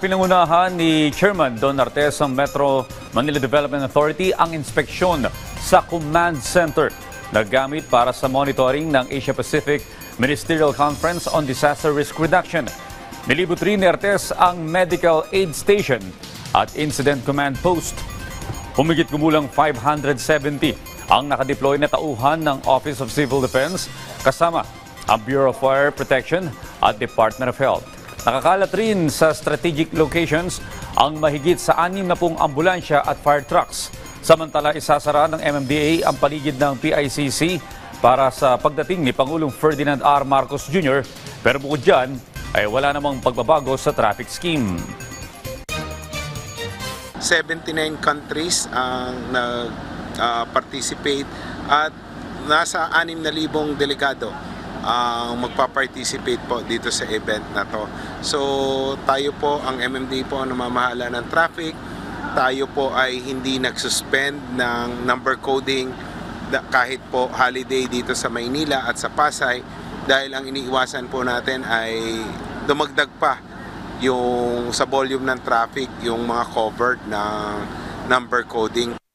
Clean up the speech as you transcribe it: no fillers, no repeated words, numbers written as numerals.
Pinangunahan ni Chairman Don Artes ng Metro Manila Development Authority ang inspeksyon sa command center na gamit para sa monitoring ng Asia-Pacific Ministerial Conference on Disaster Risk Reduction. Nilibot rin ni Artes ang Medical Aid Station at Incident Command Post. Humigit kumulang 570 ang nakadeploy na tauhan ng Office of Civil Defense kasama ang Bureau of Fire Protection at Department of Health. Nakakalat rin sa strategic locations ang mahigit sa 60 ambulansya at fire trucks. Samantala, isasara ng MMDA ang paligid ng PICC para sa pagdating ni Pangulong Ferdinand R. Marcos Jr. Pero bukod dyan, ay wala namang pagbabago sa traffic scheme. 79 countries ang nag-participate at nasa 6,000 delegado ang magpa-participate po dito sa event na to. So tayo po, ang MMDA po ang namamahala ng traffic. Tayo po ay hindi nagsuspend ng number coding kahit po holiday dito sa Maynila at sa Pasay, dahil ang iniiwasan po natin ay dumagdag pa yung sa volume ng traffic yung mga covered ng number coding.